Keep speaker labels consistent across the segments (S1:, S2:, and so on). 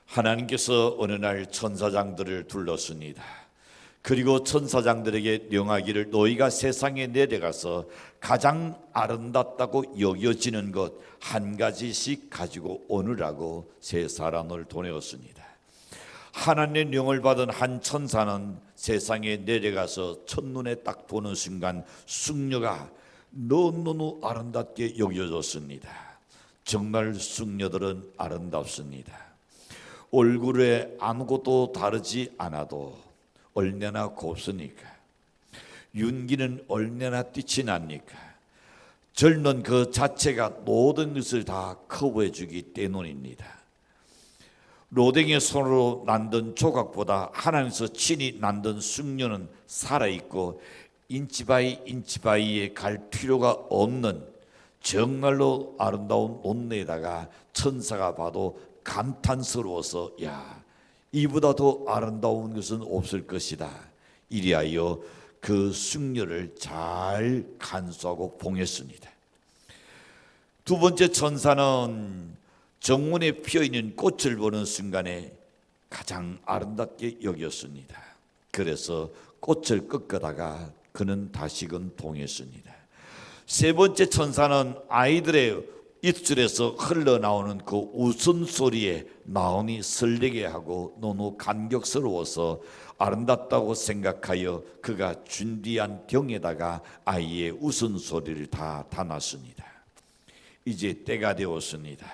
S1: 하나님께서 어느 날 천사장들을 둘렀습니다. 그리고 천사장들에게 명하기를 너희가 세상에 내려가서 가장 아름답다고 여겨지는 것 한 가지씩 가지고 오느라고 세 사람을 보내었습니다. 하나님의 명을 받은 한 천사는 세상에 내려가서 첫눈에 딱 보는 순간 숙녀가 너무너무 아름답게 여겨졌습니다. 정말 숙녀들은 아름답습니다. 얼굴에 아무것도 다르지 않아도 얼마나 곱습니까? 윤기는 얼마나 띠치 납니까? 젊은 그 자체가 모든 것을 다 커버해 주기 때문입니다. 로댕의 손으로 만든 조각보다 하나님께서 친히 만든 숙녀는 살아있고 인치바이에 갈 필요가 없는 정말로 아름다운 옷내에다가 천사가 봐도 감탄스러워서 야, 이보다 더 아름다운 것은 없을 것이다. 이리하여 그 숙녀를 잘 간수하고 봉했습니다. 두 번째 천사는 정원에 피어있는 꽃을 보는 순간에 가장 아름답게 여겼습니다. 그래서 꽃을 꺾다가 그는 다시금 봉했습니다. 세 번째 천사는 아이들의 입술에서 흘러나오는 그 웃음소리에 마음이 설레게 하고 너무 감격스러워서 아름답다고 생각하여 그가 준비한 병에다가 아이의 웃음소리를 다 담았습니다. 이제 때가 되었습니다.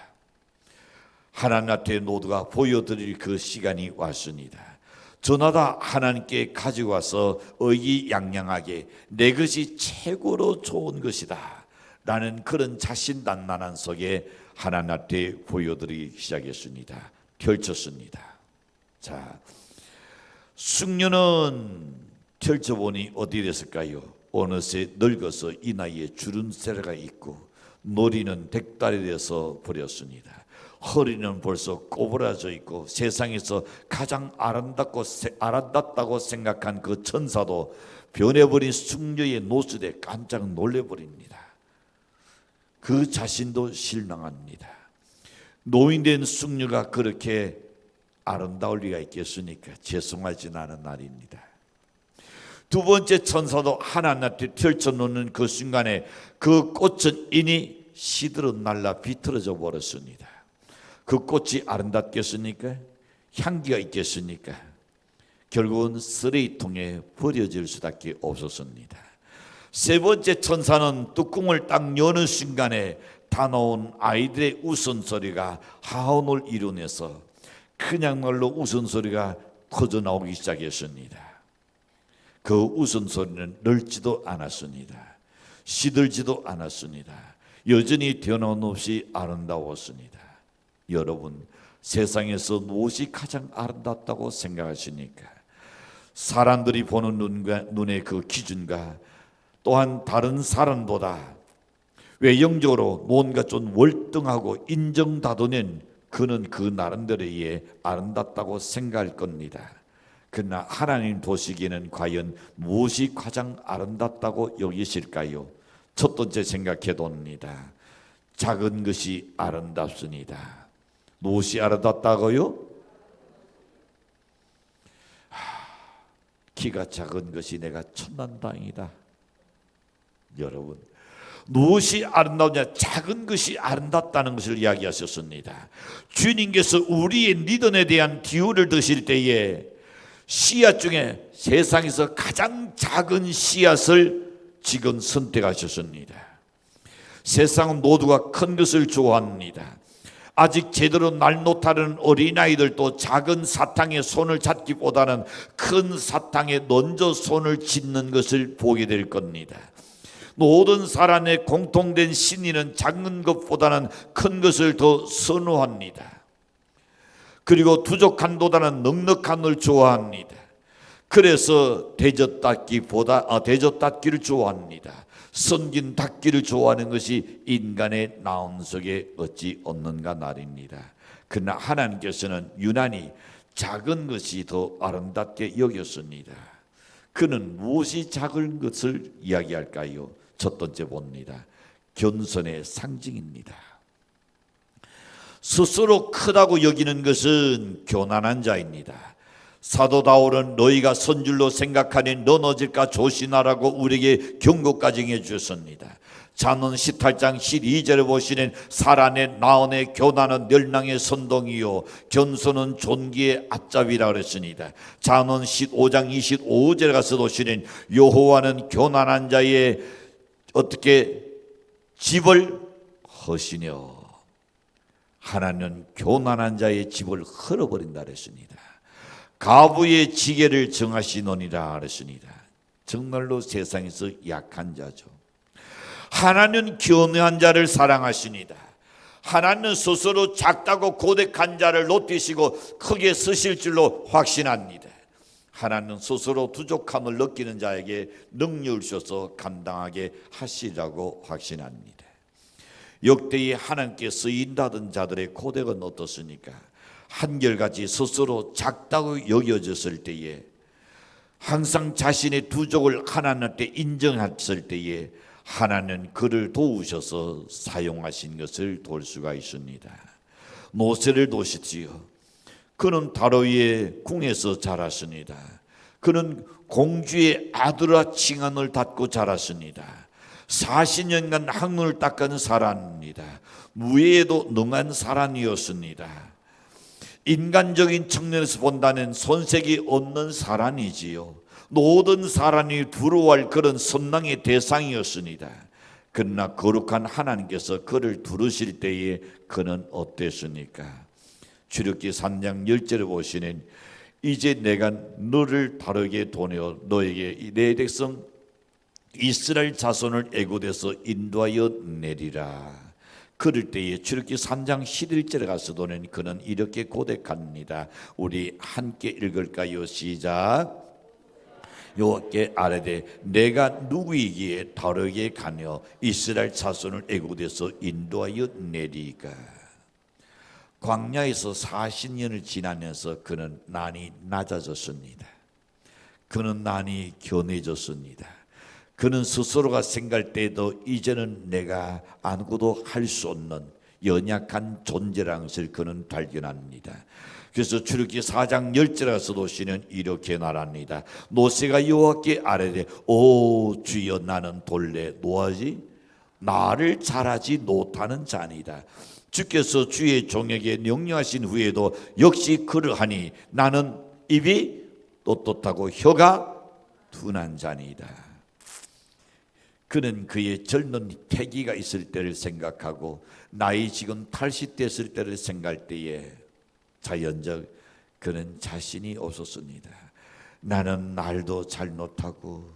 S1: 하나님 앞에 모두가 보여드릴 그 시간이 왔습니다. 저마다 하나님께 가지고 와서 의기양양하게 내 것이 최고로 좋은 것이다 라는 그런 자신단만한 속에 하나님 앞에 보여드리기 시작했습니다. 펼쳤습니다. 자, 숙녀는 펼쳐보니 어디 됐을까요? 어느새 늙어서 이 나이에 주름살가 있고 머리는 백달이 돼서 버렸습니다. 허리는 벌써 꼬부라져 있고 세상에서 가장 아름답다고 생각한 그 천사도 변해버린 숙녀의 노릇에 깜짝 놀래버립니다. 그 자신도 실망합니다. 노인된 숙녀가 그렇게 아름다울 리가 있겠습니까? 죄송하진 않은 날입니다. 두 번째 천사도 하나님 앞에 펼쳐놓는 그 순간에 그 꽃은 이니 시들어 날라 비틀어져 버렸습니다. 그 꽃이 아름답겠습니까? 향기가 있겠습니까? 결국은 쓰레기통에 버려질 수밖에 없었습니다. 세 번째 천사는 뚜껑을 딱 여는 순간에 다 나온 아이들의 웃음소리가 하원을 이루면서 그냥말로 웃음소리가 터져나오기 시작했습니다. 그 웃음소리는 넓지도 않았습니다. 시들지도 않았습니다. 여전히 변함없이 아름다웠습니다. 여러분, 세상에서 무엇이 가장 아름답다고 생각하십니까? 사람들이 보는 눈의 그 기준과 또한 다른 사람보다 외형적으로 뭔가 좀 월등하고 인정받으면 그는 그 나름대로의 아름답다고 생각할 겁니다. 그러나 하나님 보시기에는 과연 무엇이 가장 아름답다고 여기실까요? 첫 번째 생각해 봅니다. 작은 것이 아름답습니다. 무엇이 아름답다고요? 키가 작은 것이 내가 천만다행이다. 여러분, 무엇이 아름다우냐? 작은 것이 아름답다는 것을 이야기하셨습니다. 주님께서 우리의 리더에 대한 기호를 드실 때에 씨앗 중에 세상에서 가장 작은 씨앗을 지금 선택하셨습니다. 세상은 모두가 큰 것을 좋아합니다. 아직 제대로 날 못하는 어린아이들도 작은 사탕에 손을 잡기보다는 큰 사탕에 먼저 손을 짚는 것을 보게 될 겁니다. 모든 사람의 공통된心理는 작은 것보다는 큰 것을 더 선호합니다. 그리고 부족한보다는 넉넉한 걸 좋아합니다. 그래서 대접받기를 좋아합니다. 섬긴 받기를 좋아하는 것이 인간의 마음 속에 어찌 없는가 말입니다. 그러나 하나님께서는 유난히 작은 것이 더 아름답게 여겼습니다. 그는 무엇이 작은 것을 이야기할까요? 첫 번째 봅니다. 겸손의 상징입니다. 스스로 크다고 여기는 것은 교만한 자입니다. 사도 바울은 너희가 선줄로 생각하니 넘어질까 조심하라고 우리에게 경고까지 해주셨습니다. 잠언 18장 12절에 보시는 살아내 나언의 교만은 멸망의 선동이요 겸손은 존귀의 앞잡이라 그랬습니다. 잠언 15장 25절에 가서 보시는 여호와는 교만한 자의 어떻게 집을 허시며 하나님은 교만한 자의 집을 헐어버린다 그랬습니다. 가부의 지게를 정하시노니라 그랬습니다. 정말로 세상에서 약한 자죠. 하나님은 교만한 자를 사랑하십니다. 하나님은 스스로 작다고 고백한 자를 높이시고 크게 쓰실 줄로 확신합니다. 하나님은 스스로 부족함을 느끼는 자에게 능력을 주셔서 감당하게 하시라고 확신합니다. 역대에 하나님께 쓰인다던 자들의 고백은 어떻습니까? 한결같이 스스로 작다고 여겨졌을 때에, 항상 자신의 부족을 하나님께 인정했을 때에 하나님은 그를 도우셔서 사용하신 것을 볼 수가 있습니다. 모세를 보십시오. 그는 다로의 궁에서 자랐습니다. 그는 공주의 아들아 칭함을 받고 자랐습니다. 40년간 학문을 닦은 사람입니다. 무예에도 능한 사람이었습니다. 인간적인 측면에서 본다면 손색이 없는 사람이지요. 모든 사람이 두려워할 그런 선망의 대상이었습니다. 그러나 거룩한 하나님께서 그를 두르실 때에 그는 어땠습니까? 출애굽기 3장 10절에 보시는 이제 내가 너를 다르게 도내어 너에게 내 백성 이스라엘 자손을 애굽에서 인도하여 내리라. 그럴 때에 출애굽기 3장 11절에 가서도는 그는 이렇게 고백합니다. 우리 함께 읽을까요? 시작. 여호와께 아뢰되 내가 누구이기에 다르게 가며 이스라엘 자손을 애굽에서 인도하여 내리까. 광야에서 40년을 지나면서 그는 난이 낮아졌습니다. 그는 난이 견해졌습니다. 그는 스스로가 생각할 때도 이제는 내가 아무것도 할 수 없는 연약한 존재라는 것을 그는 발견합니다. 그래서 출애굽기 4장 10절에서도 시는 이렇게 말합니다. 모세가 여호와께 아뢰되 오 주여 나는 본래 노하지 나를 잘하지 못하는 자니다. 주께서 주의 종에게 명령하신 후에도 역시 그러하니 나는 입이 떳떳하고 혀가 둔한 자니다. 그는 그의 젊은 패기가 있을 때를 생각하고 나이 지금 80됐을 때를 생각할 때에 자연적 그는 자신이 없었습니다. 나는 말도 잘 못하고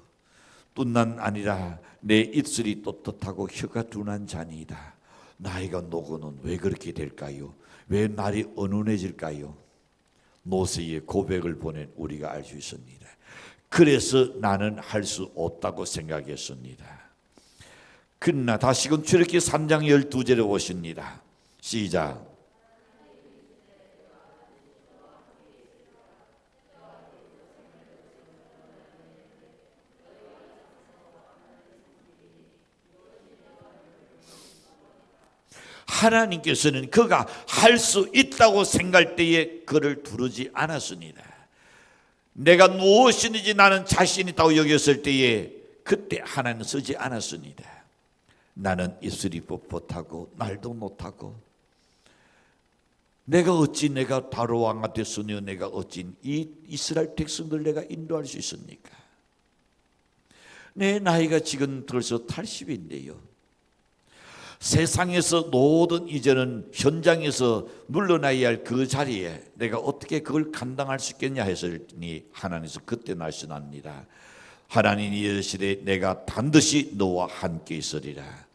S1: 뿐만 아니라 내 입술이 떳떳하고 혀가 둔한 자니이다. 나이가 노고는 왜 그렇게 될까요? 왜 말이 은은해질까요? 모세의 고백을 보낸 우리가 알 수 있습니다. 그래서 나는 할 수 없다고 생각했습니다. 그러나 다시금 출애굽기 3장 12절에 보십니다. 시작. 하나님께서는 그가 할 수 있다고 생각할 때에 그를 부르지 않았습니다. 내가 무엇이든지 나는 자신 있다고 여겼을 때에 그때 하나님은 쓰지 않았습니다. 나는 입술이 뻣뻣하고 말도 못하고 내가 어찌 내가 바로 왕가 됐으며 내가 어찌 이 이스라엘 백성들 내가 인도할 수 있습니까? 내 나이가 지금 벌써 80인데요. 세상에서 모든 이제는 현장에서 물러나야 할 그 자리에 내가 어떻게 그걸 감당할 수 있겠냐 했으니 하나님께서 그때 말씀합니다. 하나님이 이르시되 내가 반드시 너와 함께 있으리라.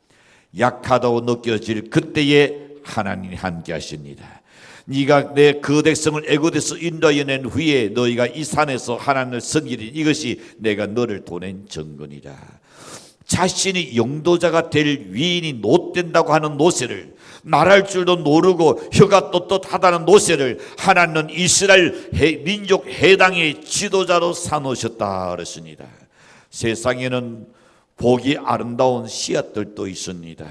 S1: 약하다고 느껴질 그때에 하나님이 함께 하십니다. 네가 내 그 백성을 애굽에서 인도하여 낸 후에 너희가 이 산에서 하나님을 섬기리니 이것이 내가 너를 보낸 증거니라. 자신이 용도자가 될 위인이 못된다고 하는 모세를, 말할 줄도 모르고 혀가 떳떳하다는 모세를 하나님은 이스라엘 민족 해당의 지도자로 삼으셨다 그랬습니다. 세상에는 보기 아름다운 씨앗들도 있습니다.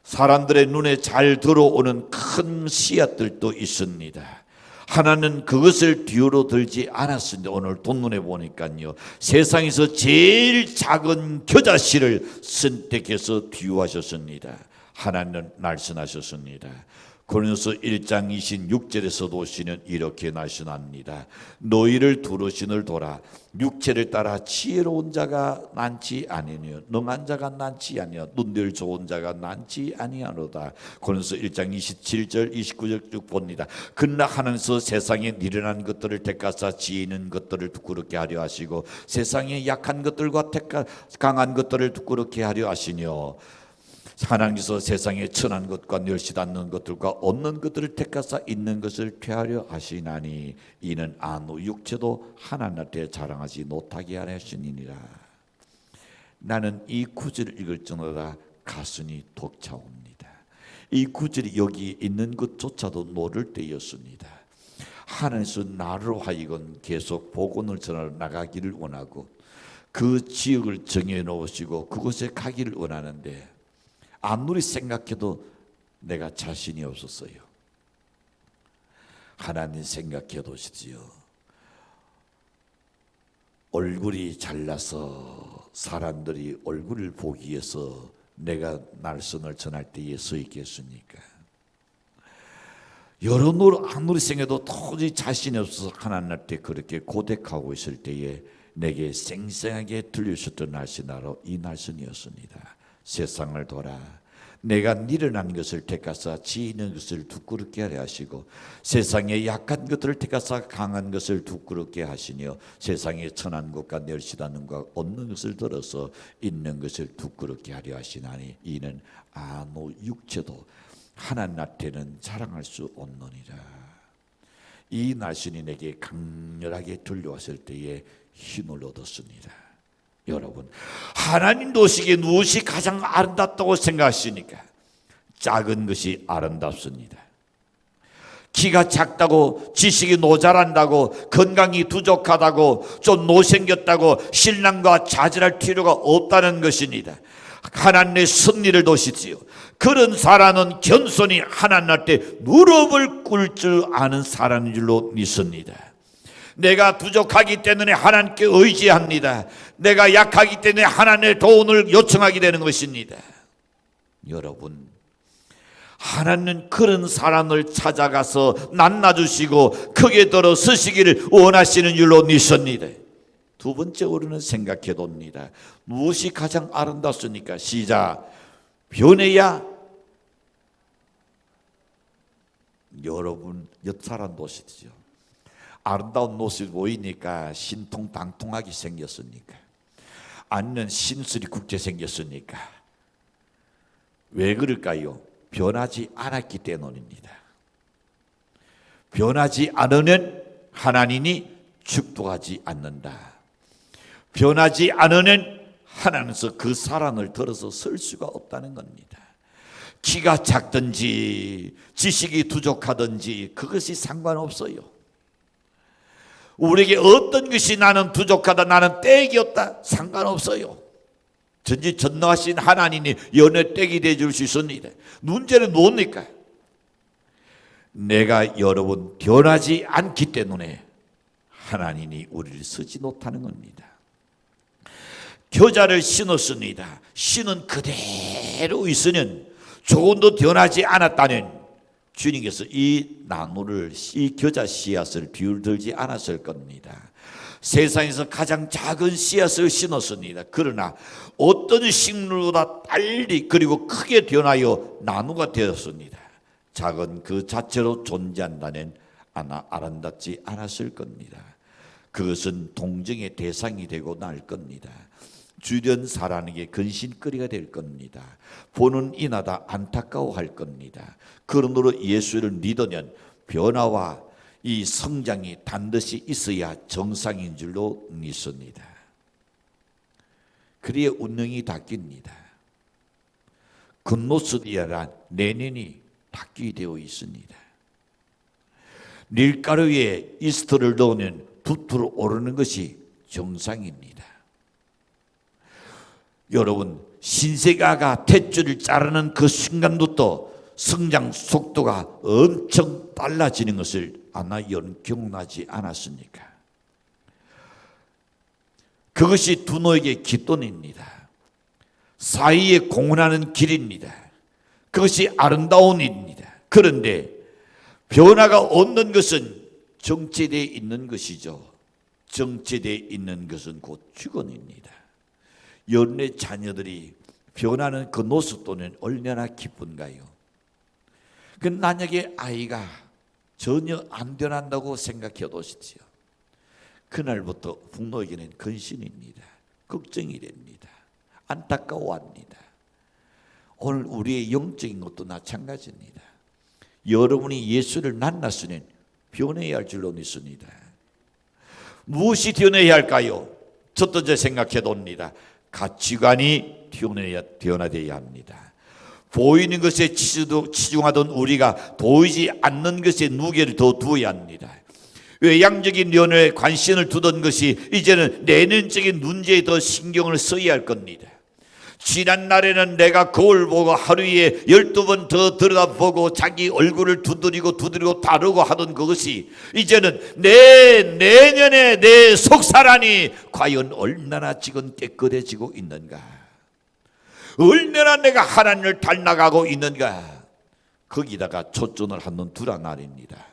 S1: 사람들의 눈에 잘 들어오는 큰 씨앗들도 있습니다. 하나는 그것을 뒤로 들지 않았습니다. 오늘 본문에 보니까요, 세상에서 제일 작은 겨자씨를 선택해서 뒤로하셨습니다. 하나는 말씀하셨습니다. 고린도서 1장 26절에서 도시는 이렇게 말씀합니다. 너희를 두루신을 돌아 육체를 따라 지혜로운 자가 많지 아니며 능한 자가 많지 아니하며 눈들 좋은 자가 많지 아니하노다. 고린도서 1장 27절 29절 쭉 봅니다. 그러나 하나님께서 세상에 미련한 것들을 택하사 지혜 있는 것들을 부끄럽게 하려 하시고 세상에 약한 것들과 강한 것들을 부끄럽게 하려 하시며 하나님께서 세상에 천한 것과 멸시도 않는 것들과 없는 것들을 택하사 있는 것을 퇴하려 하시나니 이는 안후 육체도 하나님 앞에 자랑하지 못하게 하려 하시니라. 나는 이 구절을 읽을 때마다 가슴이 벅차옵니다. 이 구절이 여기 있는 것조차도 모를 때였습니다. 하나님께서 나로 하여금 계속 복음을 전하러 나가기를 원하고 그 지역을 정해 놓으시고 그곳에 가기를 원하는데 아무리 생각해도 내가 자신이 없었어요. 하나님 생각해 보십시오. 얼굴이 잘나서 사람들이 얼굴을 보기 위해서 내가 말씀을 전할 때에 서 있겠습니까? 여러모로 아무리 생각해도 도저히 자신이 없어서 하나님 앞에 그렇게 고백하고 있을 때에 내게 생생하게 들려주셨던 날씨 나로 이 날씨였습니다. 세상을 돌아 내가 미련한 것을 택하사 지혜 있는 것을 부끄럽게 하려 하시고 세상에 약한 것들을 택하사 강한 것을 부끄럽게 하시며 세상에 천한 것과 멸시하는 것과 없는 것을 들어서 있는 것을 부끄럽게 하려 하시나니 이는 아무 육체도 하나님 앞에는 자랑할 수 없느니라. 이 말씀이 내게 강렬하게 들려왔을 때에 힘을 얻었습니다. 여러분, 하나님 도시기에 무엇이 가장 아름답다고 생각하십니까? 작은 것이 아름답습니다. 키가 작다고 지식이 모자란다고 건강이 부족하다고 좀 못생겼다고 신랑과 자질할 필요가 없다는 것입니다. 하나님의 섭리를 도시지요. 그런 사람은 겸손히 하나님 앞에 무릎을 꿇을 줄 아는 사람인 줄로 믿습니다. 내가 부족하기 때문에 하나님께 의지합니다. 내가 약하기 때문에 하나님의 도움을 요청하게 되는 것입니다. 여러분, 하나님은 그런 사람을 찾아가서 만나주시고 크게 들어 서시기를 원하시는 줄로 믿습니다. 두 번째로는 생각해 봅니다. 무엇이 가장 아름답습니까? 시작. 변해야. 여러분, 옆 사람 보시죠. 아름다운 모습이 보이니까 신통방통하게 생겼으니까, 아니면 심술이 굵게 생겼으니까. 왜 그럴까요? 변하지 않았기 때문입니다. 변하지 않으면 하나님이 축복하지 않는다. 변하지 않으면 하나님께서 그 사람을 들어서 설 수가 없다는 겁니다. 키가 작든지 지식이 부족하든지 그것이 상관없어요. 우리에게 어떤 것이 나는 부족하다, 나는 떼기였다, 상관없어요. 전지전능하신 하나님이 연애 떼기 되어줄 수 있습니다. 문제는 뭡니까? 내가 여러분 변하지 않기 때문에 하나님이 우리를 쓰지 못하는 겁니다. 겨자를 심었습니다. 씨는 그대로 있으면 조금도 변하지 않았다는 주님께서 이 나무를, 이 겨자 씨앗을 비울들지 않았을 겁니다. 세상에서 가장 작은 씨앗을 심었습니다. 그러나 어떤 식물보다 빨리 그리고 크게 변하여 나무가 되었습니다. 작은 그 자체로 존재한다는 아름답지 않았을 겁니다. 그것은 동정의 대상이 되고 날 겁니다. 주변 사람에게 근심거리가 될 겁니다. 보는 이마다 안타까워할 겁니다. 그러므로 예수를 믿으면 변화와 이 성장이 반드시 있어야 정상인 줄로 믿습니다. 그래야 운명이 바뀝니다. 겉모습이란 내면이 바뀌게 되어 있습니다. 밀가루에 이스트를 넣으면 부풀어 오르는 것이 정상입니다. 여러분, 신세가가 탯줄을 자르는 그 순간부터 성장 속도가 엄청 빨라지는 것을 아마 경험하지 않았습니까? 그것이 두노에게 깃돈입니다. 사이에 공헌하는 길입니다. 그것이 아름다운 일입니다. 그런데 변화가 없는 것은 정체되어 있는 것이죠. 정체되어 있는 것은 곧 죽음입니다. 여러분의 자녀들이 변하는 그 모습도는 얼마나 기쁜가요? 그 만약에 아이가 전혀 안 변한다고 생각해 보십시오. 그날부터 부모에게는 근심입니다. 걱정이 됩니다. 안타까워합니다. 오늘 우리의 영적인 것도 마찬가지입니다. 여러분이 예수를 만났으니 변해야 할 줄로 믿습니다. 무엇이 변해야 할까요? 첫 번째 생각해 봅니다. 가치관이 변화되어야 합니다. 보이는 것에 치중하던 우리가 보이지 않는 것에 무게를 더 두어야 합니다. 외향적인 연애에 관심을 두던 것이 이제는 내면적인 문제에 더 신경을 써야 할 겁니다. 지난 날에는 내가 거울 보고 하루에 12번 더 들여다보고 자기 얼굴을 두드리고 다루고 하던 그것이 이제는 내 내면의 내 속사람이 과연 얼마나 지금 깨끗해지고 있는가, 얼마나 내가 하나님을 닮아가고 있는가, 거기다가 초점을 한번 두란 말입니다.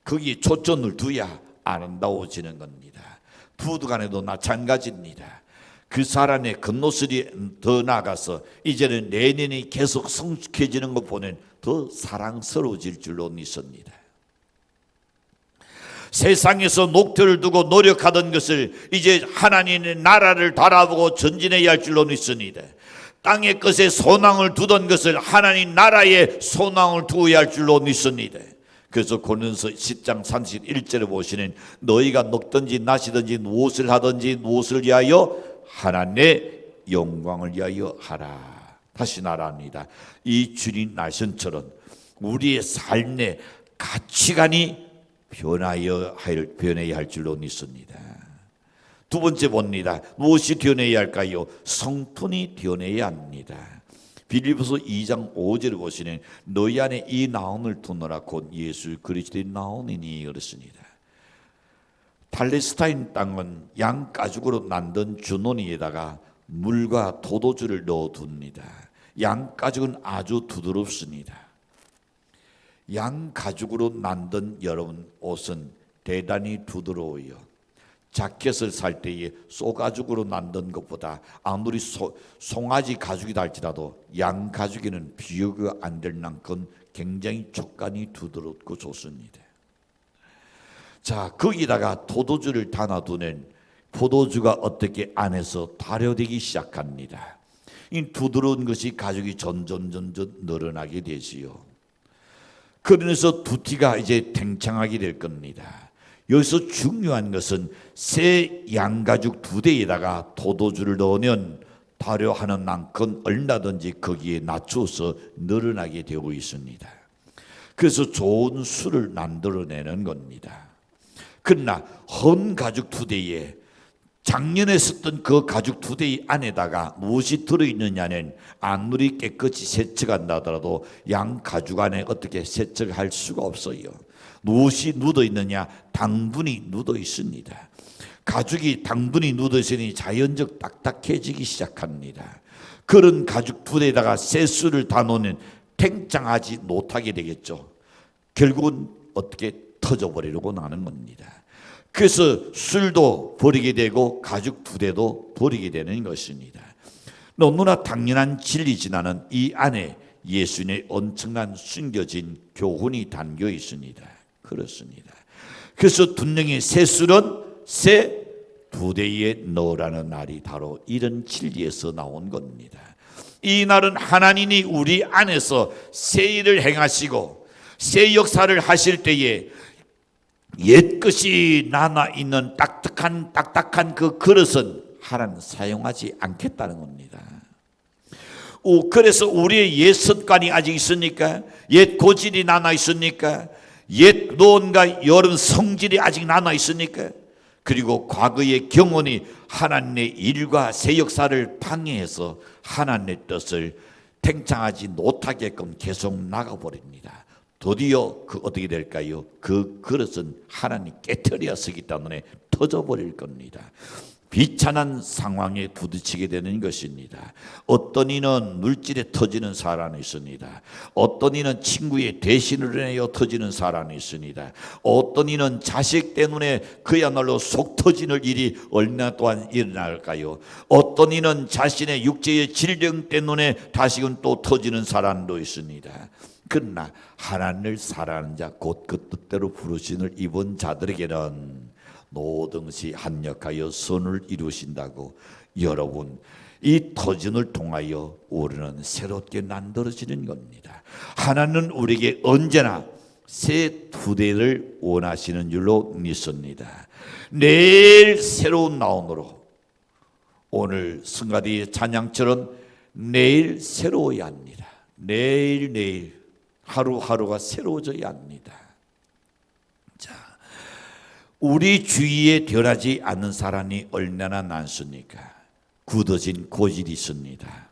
S1: 거기 초점을 두야 아름다워지는 겁니다. 부부간에도 마찬가지입니다. 그 사람의 겉모습이 더 나아가서 이제는 내년이 계속 성숙해지는 것 보면 더 사랑스러워질 줄로 믿습니다. 세상에서 목표를 두고 노력하던 것을 이제 하나님의 나라를 바라보고 전진해야 할 줄로 믿습니다. 땅의 것에 소망을 두던 것을 하나님 나라에 소망을 두어야 할 줄로 믿습니다. 그래서 고린도서 10장 31절에 보시는 너희가 먹든지 마시든지 무엇을 하든지 무엇을 위하여 하나님의 영광을 위하여 하라. 다시 말합니다. 이 주님 말씀처럼 우리의 삶의 가치관이 변해야 할 줄로 믿습니다. 두 번째 봅니다. 무엇이 변해야 할까요? 성품이 변해야 합니다. 빌립보서 2장 5절을 보시는 너희 안에 이 나음을 두노라 곧 예수 그리스도의 나음이니 그렇습니다. 팔레스타인 땅은 양 가죽으로 만든 주머니에다가 물과 포도주를 넣어둡니다. 양 가죽은 아주 부드럽습니다. 양 가죽으로 만든 여러분 옷은 대단히 부드러워요. 자켓을 살 때에 쏘가죽으로 만든 것보다 아무리 송아지 가죽이다 할지라도 양 가죽에는 비교가 안 될 만큼 굉장히 촉감이 부드럽고 좋습니다. 자, 거기다가 포도주를 담아두는 포도주가 어떻게 안에서 발효되기 시작합니다. 이 부드러운 것이 가죽이 점점 늘어나게 되지요. 그러면서 두티가 이제 탱창하게 될 겁니다. 여기서 중요한 것은 새 양가죽 2대에다가 포도주를 넣으면 발효하는 만큼 얼마든지 거기에 낮춰서 늘어나게 되고 있습니다. 그래서 좋은 술을 만들어내는 겁니다. 그러나 헌 가죽 2대에 작년에 썼던 그 가죽 2대 안에다가 무엇이 들어있느냐는 아무리 깨끗이 세척한다 하더라도 양 가죽 안에 어떻게 세척할 수가 없어요. 무엇이 묻어 있느냐? 당분이 묻어 있습니다. 가죽이 당분이 묻어 있으니 자연적 딱딱해지기 시작합니다. 그런 가죽 2대에다가 새 술을 다 넣으면 탱창하지 못하게 되겠죠. 결국은 어떻게 터져버리려고 나는 겁니다. 그래서 술도 버리게 되고 가죽 2대도 버리게 되는 것입니다. 너무나 당연한 진리지만은 이 안에 예수님의 엄청난 숨겨진 교훈이 담겨 있습니다. 그렇습니다. 그래서 분명히 새 술은 새 2대에 넣으라는 날이 바로 이런 진리에서 나온 겁니다. 이 날은 하나님이 우리 안에서 새 일을 행하시고 새 역사를 하실 때에 옛것이 남아있는 딱딱한 그 그릇은 하나님 사용하지 않겠다는 겁니다. 그래서 우리의 옛 습관이 아직 있습니까? 옛 고질이 남아 있습니까? 옛 무언가 여러 성질이 아직 남아 있습니까? 그리고 과거의 경험이 하나님의 일과 새 역사를 방해해서 하나님의 뜻을 팽창하지 못하게끔 계속 나가버립니다. 드디어 어떻게 될까요? 그 그릇은 하나님 깨트려 쓰기 때문에 터져버릴 겁니다. 비참한 상황에 부딪히게 되는 것입니다. 어떤 이는 물질에 터지는 사람이 있습니다. 어떤 이는 친구의 대신을 해여 터지는 사람이 있습니다. 어떤 이는 자식 때문에 그야말로 속 터지는 일이 얼마나 또한 일어날까요? 어떤 이는 자신의 육체의 질병 때문에 다시금 또 터지는 사람도 있습니다. 그러나 하나님을 사랑하는 자 곧 그 뜻대로 부르심을 입은 자들에게는 모든 것이 합력하여 선을 이루신다고. 여러분, 이 터전을 통하여 우리는 새롭게 만들어지는 겁니다. 하나님은 우리에게 언제나 새 두대를 원하시는 줄로 믿습니다. 내일 새로운 나옴으로, 오늘 승가디의 찬양처럼 내일 새로워야 합니다. 내일 하루하루가 새로워져야 합니다. 자, 우리 주위에 변하지 않는 사람이 얼마나 많습니까? 굳어진 고질이 있습니다.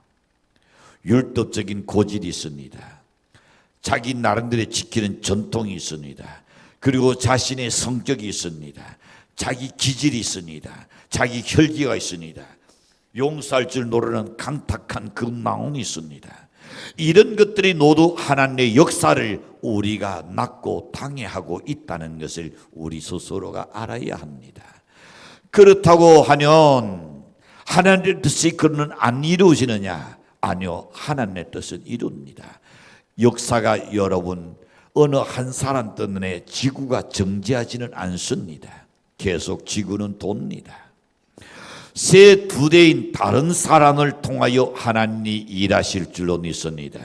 S1: 율법적인 고질이 있습니다. 자기 나름대로 지키는 전통이 있습니다. 그리고 자신의 성격이 있습니다. 자기 기질이 있습니다. 자기 혈기가 있습니다. 용서할 줄 모르는 강탁한 그 마음이 있습니다. 이런 것들이 모두 하나님의 역사를 우리가 맡고 당해하고 있다는 것을 우리 스스로가 알아야 합니다. 그렇다고 하면 하나님의 뜻이 그는 안 이루어지느냐? 아니요, 하나님의 뜻은 이룹니다. 역사가 여러분 어느 한 사람 때문에 지구가 정지하지는 않습니다. 계속 지구는 돕니다. 새 두대인 다른 사람을 통하여 하나님이 일하실 줄로 믿습니다.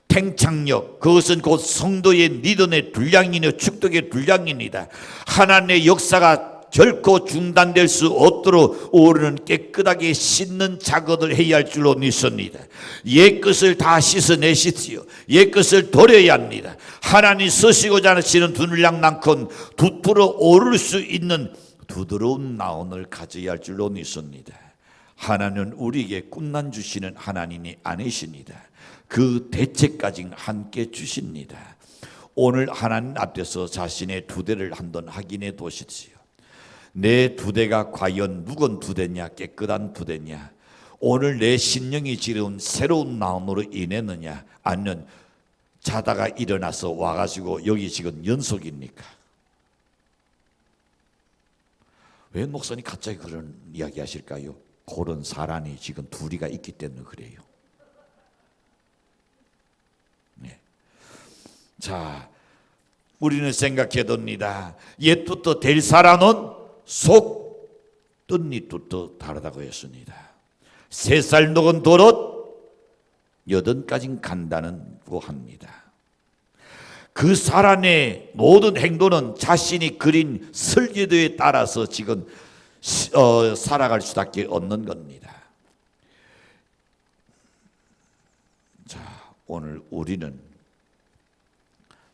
S1: 팽창력, 그것은 곧 성도의 믿음의 분량이며 축복의 분량입니다. 하나님의 역사가 결코 중단될 수 없도록 우리는 깨끗하게 씻는 작업을 해야 할 줄로 믿습니다. 옛 것을 다 씻어내십시오. 옛 것을 버려야 합니다. 하나님 쓰시고자 하시는 분량만큼 부풀어 오를 수 있는 부드러운 마음을 가져야 할 줄로 믿습니다. 하나님은 우리에게 꿈만 주시는 하나님이 아니십니다. 그 대책까지 함께 주십니다. 오늘 하나님 앞에서 자신의 두대를 한번 확인해 보십시오. 내 두대가 과연 묵은 두대냐, 깨끗한 두대냐, 오늘 내 심령이 지려온 새로운 마음으로 인했느냐, 아니면 자다가 일어나서 와가지고 여기 지금 연속입니까? 왜 목사님 갑자기 그런 이야기 하실까요? 그런 사람이 지금 둘이가 있기 때문에 그래요. 네. 자, 우리는 생각해 봅니다. 옛부터 될 사람은 속 뜬잎부터 다르다고 했습니다. 3살 녹은 도릇 8까지 간다고 합니다. 그 사람의 모든 행동은 자신이 그린 설계도에 따라서 지금 살아갈 수밖에 없는 겁니다. 자, 오늘 우리는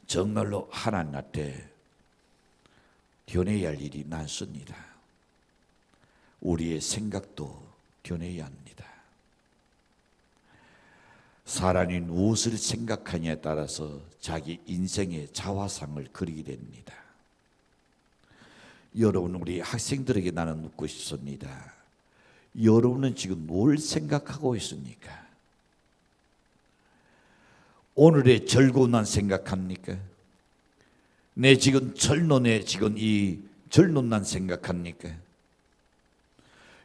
S1: 정말로 하나님 앞에 변해야 할 일이 많습니다. 우리의 생각도 변해야 합니다. 사람이 무엇을 생각하냐에 따라서 자기 인생의 자화상을 그리게 됩니다. 여러분, 우리 학생들에게 나는 묻고 싶습니다. 여러분은 지금 뭘 생각하고 있습니까? 오늘의 즐거움만 생각합니까? 내 지금 절론에 지금 이 절론만 생각합니까?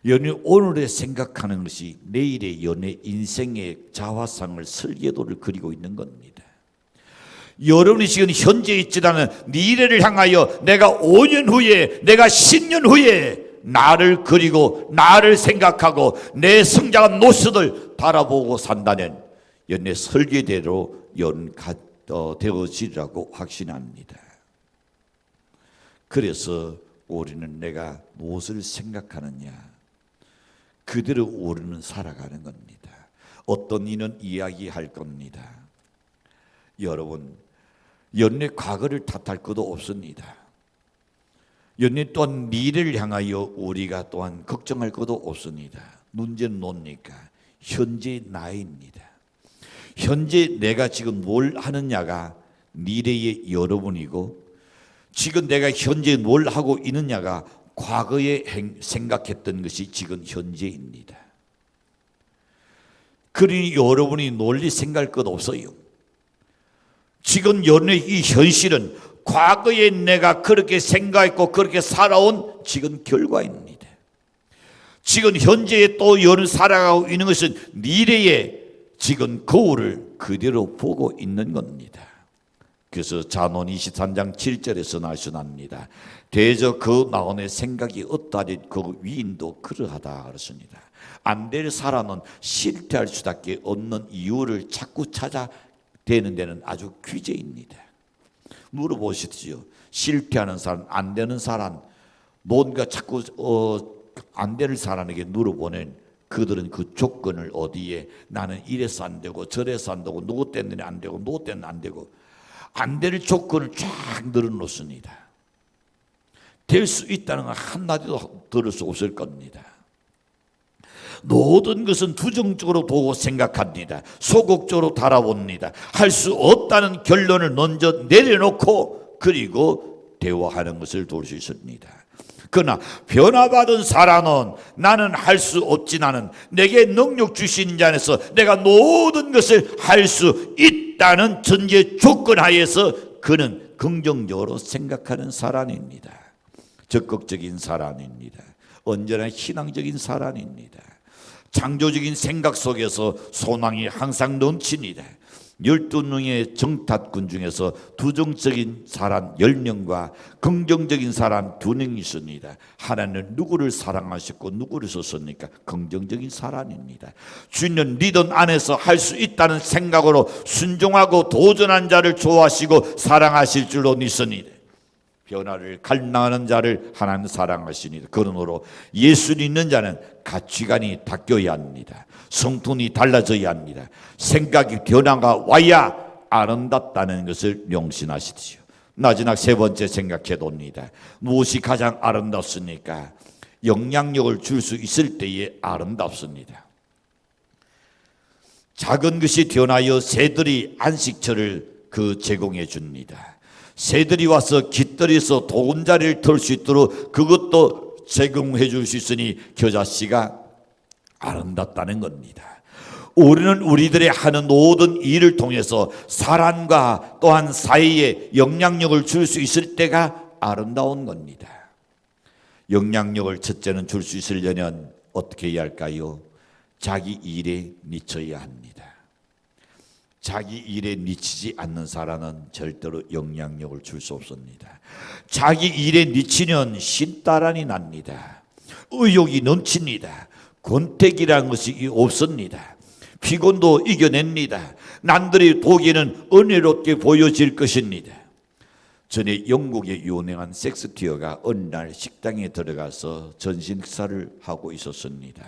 S1: 연애 오늘에 생각하는 것이 내일의 연애 인생의 자화상을 설계도를 그리고 있는 겁니다. 여러분이 지금 현재 있지라는 미래를 향하여 내가 5년 후에 내가 10년 후에 나를 그리고 나를 생각하고 내 성장한 모습을 바라보고 산다면 연애 설계대로 되어지리라고 확신합니다. 그래서 우리는 내가 무엇을 생각하느냐 그대로 우리는 살아가는 겁니다. 어떤 이는 이야기할 겁니다. 여러분, 연애 과거를 탓할 것도 없습니다. 연인 또한 미래를 향하여 우리가 또한 걱정할 것도 없습니다. 문제는 뭡니까? 현재 나입니다. 현재 내가 지금 뭘 하느냐가 미래의 여러분이고, 지금 내가 현재 뭘 하고 있느냐가 과거에 생각했던 것이 지금 현재입니다. 그러니 여러분이 논리 생각할 것 없어요. 지금 연의 이 현실은 과거에 내가 그렇게 생각했고 그렇게 살아온 지금 결과입니다. 지금 현재에 또 여는 살아가고 있는 것은 미래에 지금 거울을 그대로 보고 있는 겁니다. 그래서 잠언 23장 7절에서 나시납니다. 대저 그 나온의 생각이 어떠하리 그 위인도 그러하다 그렇습니다. 안 될 사람은 실패할 수밖에 없는 이유를 자꾸 찾아대는 데는 아주 귀재입니다. 물어보십시오. 실패하는 사람, 안 되는 사람, 뭔가 자꾸 안 되는 사람에게 물어보는 그들은 그 조건을 어디에, 나는 이래서 안 되고 저래서 안 되고 누구 때문에 안 되고 누구 때문에 안 되고, 안 될 조건을 쫙 늘어놓습니다. 될 수 있다는 건 한마디도 들을 수 없을 겁니다. 모든 것은 부정적으로 보고 생각합니다. 소극적으로 달아봅니다. 할 수 없다는 결론을 먼저 내려놓고 그리고 대화하는 것을 볼 수 있습니다. 그러나 변화받은 사람은 나는 할 수 없지, 나는 내게 능력 주신 자 안에서 내가 모든 것을 할 수 있다는 전제 조건 하에서 그는 긍정적으로 생각하는 사람입니다. 적극적인 사람입니다. 언제나 희망적인 사람입니다. 창조적인 생각 속에서 소망이 항상 넘칩니다. 12명의 정탐꾼 중에서 부정적인 사람 10명과 긍정적인 사람 2명이 있습니다. 하나님은 누구를 사랑하셨고 누구를 썼습니까? 긍정적인 사람입니다. 주님 리더 안에서 할 수 있다는 생각으로 순종하고 도전한 자를 좋아하시고 사랑하실 줄로 믿습니다. 변화를 갈망하는 자를 하나님 사랑하시니, 그러므로 예수 믿는 자는 가치관이 바뀌어야 합니다. 성품이 달라져야 합니다. 생각이 변화가 와야 아름답다는 것을 명심하십시오. 마지막 세 번째 생각해 봅니다. 무엇이 가장 아름답습니까? 영향력을 줄 수 있을 때에 아름답습니다. 작은 것이 변하여 새들이 안식처를 제공해 줍니다. 새들이 와서 깃들여서 보금자리를 털 수 있도록 그것도 제공해 줄 수 있으니 그 자씨가 아름답다는 겁니다. 우리는 우리들의 하는 모든 일을 통해서 사람과 또한 사회에 영향력을 줄 수 있을 때가 아름다운 겁니다. 영향력을 첫째는 줄 수 있으려면 어떻게 해야 할까요? 자기 일에 미쳐야 합니다. 자기 일에 미치지 않는 사람은 절대로 영향력을 줄 수 없습니다. 자기 일에 미치면 신따란이 납니다. 의욕이 넘칩니다. 권태기라는 것이 없습니다. 피곤도 이겨냅니다. 남들이 보기에는 은혜롭게 보여질 것입니다. 전에 영국의 유명한 섹스티어가 어느 날 식당에 들어가서 전신 식사를 하고 있었습니다.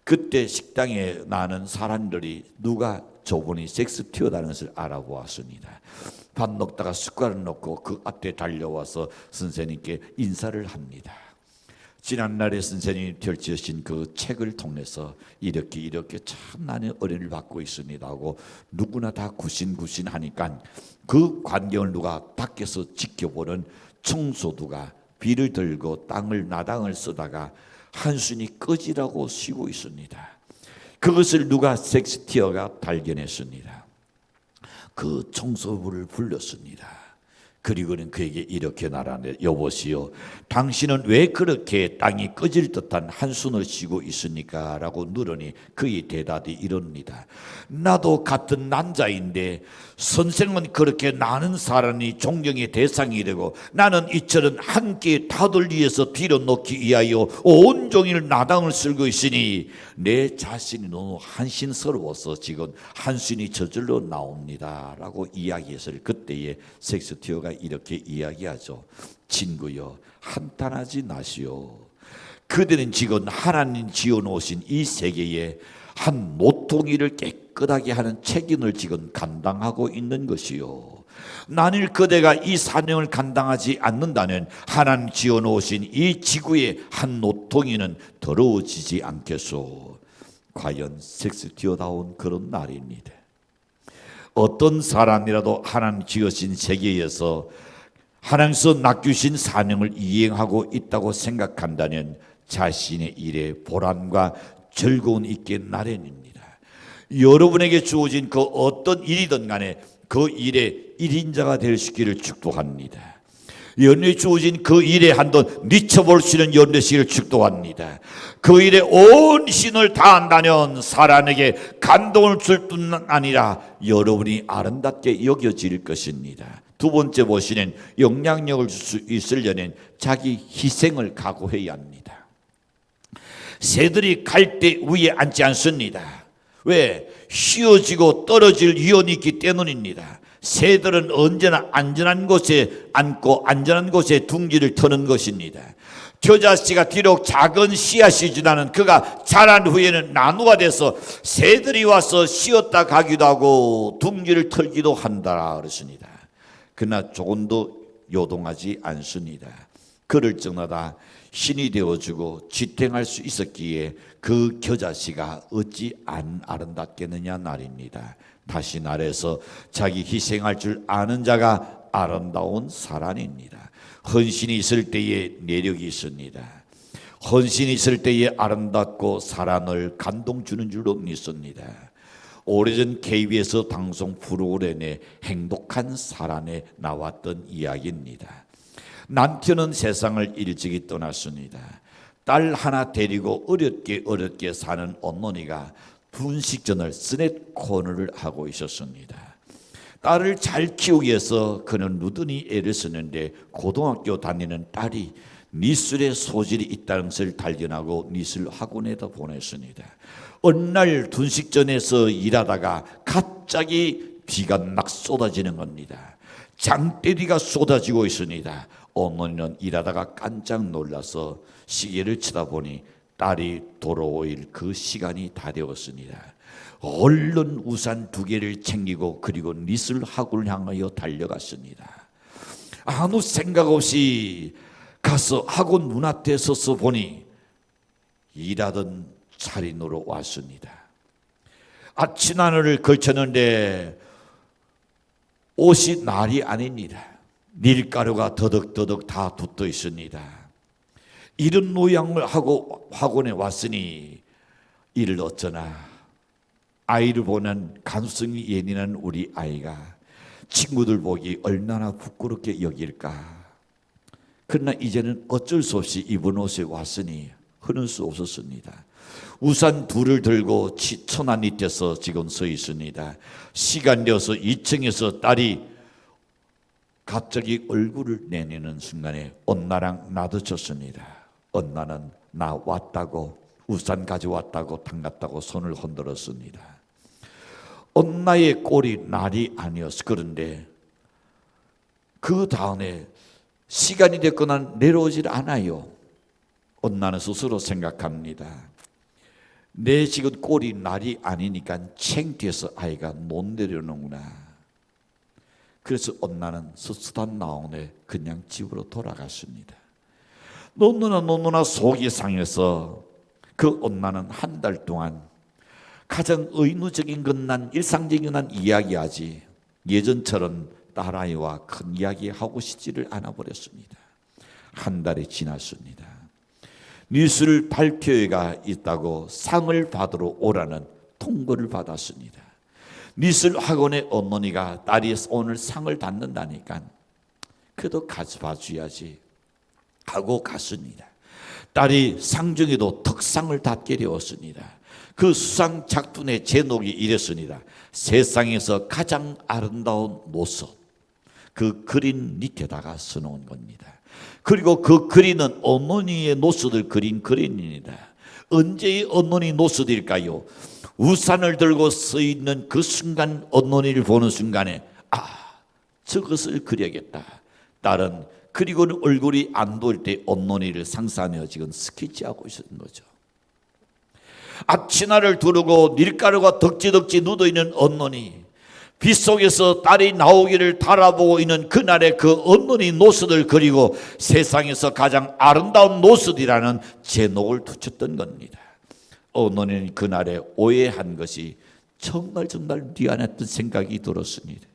S1: 그때 식당에 나는 사람들이 누가 저분이 섹스티어라는 것을 알아보았습니다. 밥 먹다가 숟가락을 놓고 그 앞에 달려와서 선생님께 인사를 합니다. 지난날에 선생님이 펼치신 그 책을 통해서 이렇게 참 나는 은혜를 받고 있습니다 하고 누구나 다 구신하니까 그 광경을 누가 밖에서 지켜보는 청소두가 비를 들고 나당을 쓰다가 한숨이 꺼지라고 쉬고 있습니다. 그것을 누가 섹스티어가 발견했습니다. 그 청소부를 불렀습니다. 그리고는 그에게 이렇게 말하네. 여보시오, 당신은 왜 그렇게 땅이 꺼질 듯한 한숨을 쉬고 있습니까? 라고 물으니 그의 대답이 이럽니다. 나도 같은 남자인데 선생은 그렇게 나는 사람이 존경의 대상이 되고 나는 이처럼 함께 다들 위해서 빌어놓기 위하여 온종일 나당을 쓸고 있으니 내 자신이 너무 한심스러워서 지금 한숨이 저절로 나옵니다 라고 이야기했어요. 그때에 섹스티어가 이렇게 이야기하죠. 친구여, 한탄하지 마시오. 그들은 지금 하나님 지어놓으신 이 세계에 한 모퉁이를 깨끗하게 하는 책임을 지금 감당하고 있는 것이요. 만일 그대가 이 사명을 감당하지 않는다면 하나님 지어놓으신 이 지구의 한 노통이는 더러워지지 않겠소. 과연 섹스티어다운 그런 날입니다. 어떤 사람이라도 하나님 지으신 세계에서 하나님께서 맡기신 사명을 이행하고 있다고 생각한다면 자신의 일에 보람과 즐거움 있게 나련입니다. 여러분에게 주어진 그 어떤 일이든 간에 그 일의 일인자가 될 수 있기를 축복합니다. 연례에 주어진 그 일에 한번 미쳐볼 수 있는 연례시기를 축복합니다. 그 일에 온 신을 다한다면 사람에게 감동을 줄 뿐만 아니라 여러분이 아름답게 여겨질 것입니다. 두 번째 보시는 영향력을 줄 수 있으려면 자기 희생을 각오해야 합니다. 새들이 갈대 위에 앉지 않습니다. 왜? 휘어지고 떨어질 위험이 있기 때문입니다. 새들은 언제나 안전한 곳에 앉고 안전한 곳에 둥지를 트는 것입니다. 겨자씨가 비록 작은 씨앗이지만 그가 자란 후에는 나무가 돼서 새들이 와서 쉬었다 가기도 하고 둥지를 털기도 한다 그렇습니다. 그러나 조금도 요동하지 않습니다. 그럴 적마다 신이 되어주고 지탱할 수 있었기에 그 겨자씨가 어찌 안 아름답겠느냐 말입니다. 다시 말해서 자기 희생할 줄 아는 자가 아름다운 사람입니다. 헌신이 있을 때에 매력이 있습니다. 헌신이 있을 때에 아름답고 사람을 감동 주는 줄로 믿습니다. 오래전 KBS 방송 프로그램에 행복한 사람에 나왔던 이야기입니다. 남편은 세상을 일찍이 떠났습니다. 딸 하나 데리고 어렵게 사는 어머니가 분식점을 스낵 코너를 하고 있었습니다. 딸을 잘 키우기 위해서 그는 누더니 애를 쓰는데 고등학교 다니는 딸이 미술의 소질이 있다는 것을 발견하고 미술 학원에다 보냈습니다. 어느 날 분식점에서 일하다가 갑자기 비가 막 쏟아지는 겁니다. 장대비가 쏟아지고 있습니다. 어머니는 일하다가 깜짝 놀라서 시계를 쳐다보니 딸이 돌아올 그 시간이 다 되었습니다. 얼른 우산 2개를 챙기고 그리고 미술 학원을 향하여 달려갔습니다. 아무 생각 없이 가서 학원 문 앞에 서서 보니 일하던 차림으로 왔습니다. 아침 하늘을 걸쳤는데 옷이 날이 아닙니다. 밀가루가 더덕더덕 다 붙어 있습니다. 이런 모양을 하고 학원에 왔으니 이를 어쩌나. 아이를 보는 감성이 예민한 우리 아이가 친구들 보기 얼마나 부끄럽게 여길까. 그러나 이제는 어쩔 수 없이 입은 옷에 왔으니 흐를 수 없었습니다. 우산 2를 들고 천안 밑에서 지금 서 있습니다. 시간 되어서 2층에서 딸이 갑자기 얼굴을 내미는 순간에 엄마랑 마주쳤습니다. 엄마는 나 왔다고 우산 가져왔다고 반갑다고 손을 흔들었습니다. 엄마의 꼴이 날이 아니었어. 그런데 그 다음에 시간이 됐거나 내려오질 않아요. 엄마는 스스로 생각합니다. 내 지금 꼴이 날이 아니니까 창피해서 아이가 못 내려오는구나. 그래서 엄마는 수수단 나오네 그냥 집으로 돌아갔습니다. 너무나 속이 상해서 그 엄마는 한 달 동안 가장 의무적인 건 난 일상적인 난 이야기하지 예전처럼 딸아이와 큰 이야기 하고 싶지를 않아 버렸습니다. 한 달이 지났습니다. 미술 발표회가 있다고 상을 받으러 오라는 통보를 받았습니다. 미술 학원의 어머니가 딸이 오늘 상을 받는다니까 그래도 같이 봐줘야지 하고 갔습니다. 딸이 상중에도 덕상을 받게 되었습니다. 그 수상 작품의 제목이 이랬습니다. 세상에서 가장 아름다운 모습. 그 그림 밑에다가 써놓은 겁니다. 그리고 그 그림은 어머니의 모습을 그린 그림입니다. 언제의 어머니 모습일까요? 우산을 들고 서 있는 그 순간 어머니를 보는 순간에 저것을 그려야겠다. 딸은 그리고는 얼굴이 안 보일 때 어머니를 상상하며 지금 스케치하고 있는 거죠. 앞치마를 두르고 밀가루가 덕지덕지 묻어있는 어머니, 빗속에서 딸이 나오기를 바라보고 있는 그날의 그 언론이 노릇을 그리고 세상에서 가장 아름다운 노릇이라는 제목을 붙였던 겁니다. 언론은 그날에 오해한 것이 정말 미안했던 생각이 들었습니다.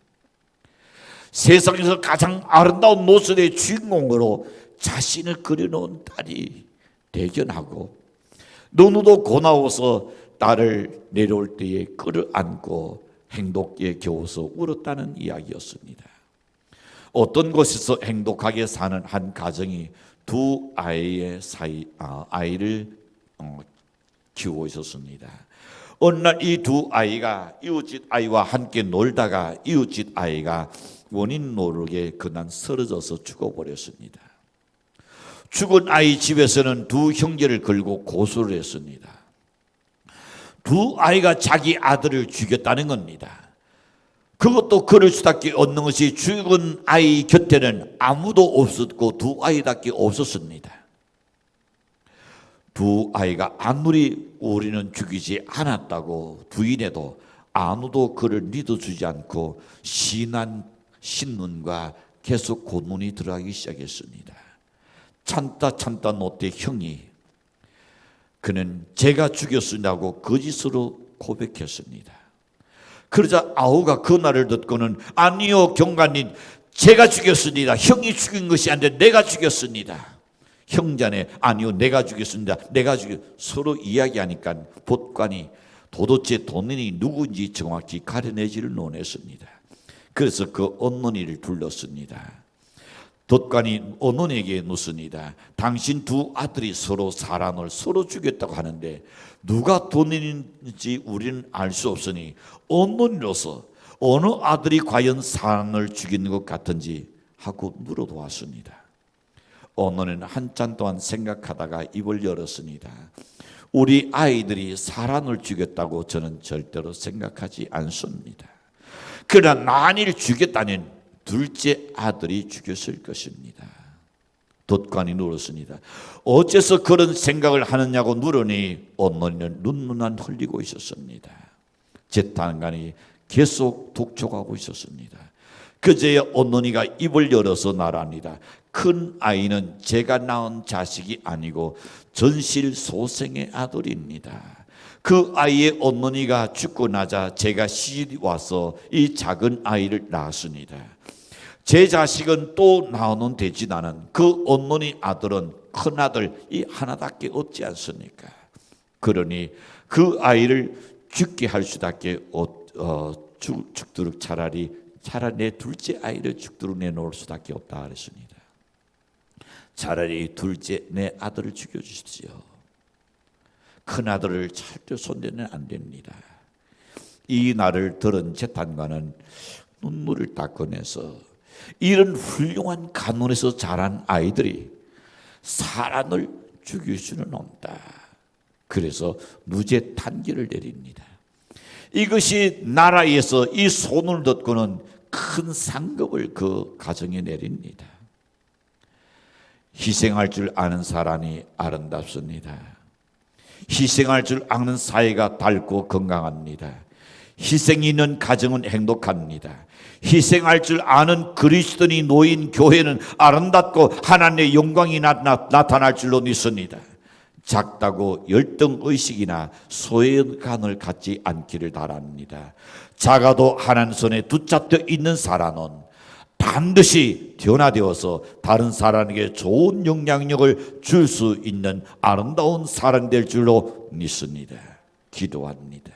S1: 세상에서 가장 아름다운 노릇의 주인공으로 자신을 그려놓은 딸이 대견하고 너무도 고나워서 딸을 내려올 때에 끌어안고 행복에 겨워서 울었다는 이야기였습니다. 어떤 곳에서 행복하게 사는 한 가정이 두 아이의 아이를 키우고 있었습니다. 어느 날 이 두 아이가 이웃집 아이와 함께 놀다가 이웃집 아이가 원인 모르게 그날 쓰러져서 죽어버렸습니다. 죽은 아이 집에서는 두 형제를 걸고 고소를 했습니다. 두 아이가 자기 아들을 죽였다는 겁니다. 그것도 그럴 수밖에 없는 것이 죽은 아이 곁에는 아무도 없었고 두 아이밖에 없었습니다. 두 아이가 아무리 우리는 죽이지 않았다고 부인해도 아무도 그를 믿어주지 않고 신문과 계속 고문이 들어가기 시작했습니다. 참다 못해 형이 그는 제가 죽였으냐고 거짓으로 고백했습니다. 그러자 아우가 그 말을 듣고는 아니요 경관님, 제가 죽였습니다. 형이 죽인 것이 아니라 내가 죽였습니다. 형제네 아니요 내가 죽였습니다. 서로 이야기하니까 법관이 도대체 도민이 누구인지 정확히 가려내지를 못했습니다. 그래서 그 언론이를 불렀습니다. 덧관이 언론에게 묻습니다. 당신 두 아들이 서로 사람을 서로 죽였다고 하는데 누가 돈인지 우리는 알 수 없으니 언론으로서 어느 아들이 과연 사람을 죽이는 것 같은지 하고 물어보았습니다. 언론은 한참 동안 생각하다가 입을 열었습니다. 우리 아이들이 사람을 죽였다고 저는 절대로 생각하지 않습니다. 그러나 만일 죽였다면 둘째 아들이 죽였을 것입니다. 덧관이 물었습니다. 어째서 그런 생각을 하느냐고 물으니 언론은 눈물만 흘리고 있었습니다. 재판관이 계속 독촉하고 있었습니다. 그제야 언론이가 입을 열어서 말합니다. 큰 아이는 제가 낳은 자식이 아니고 전실 소생의 아들입니다. 그 아이의 언론이가 죽고 나자 제가 시집이 와서 이 작은 아이를 낳았습니다. 제 자식은 또 나오는 되지 않은 그 언론이 아들은 큰 아들이 하나밖에 없지 않습니까? 그러니 그 아이를 죽게 할 수밖에 죽도록 차라리 내 둘째 아이를 죽도록 내놓을 수밖에 없다 그랬습니다. 차라리 둘째 내 아들을 죽여주십시오. 큰 아들을 절대 손대면 안 됩니다. 이 말을 들은 재판관은 눈물을 닦아내서 이런 훌륭한 가문에서 자란 아이들이 사람을 죽일 수는 없다. 그래서 무죄 판결을 내립니다. 이것이 나라에서 이 소문을 듣고는 큰 상급을 그 가정에 내립니다. 희생할 줄 아는 사람이 아름답습니다. 희생할 줄 아는 사회가 밝고 건강합니다. 희생이 있는 가정은 행복합니다. 희생할 줄 아는 그리스도인이 놓인 교회는 아름답고 하나님의 영광이 나타날 줄로 믿습니다. 작다고 열등의식이나 소외감을 갖지 않기를 바랍니다. 작아도 하나님 손에 붙잡혀 있는 사람은 반드시 변화되어서 다른 사람에게 좋은 영향력을 줄 수 있는 아름다운 사람 될 줄로 믿습니다. 기도합니다.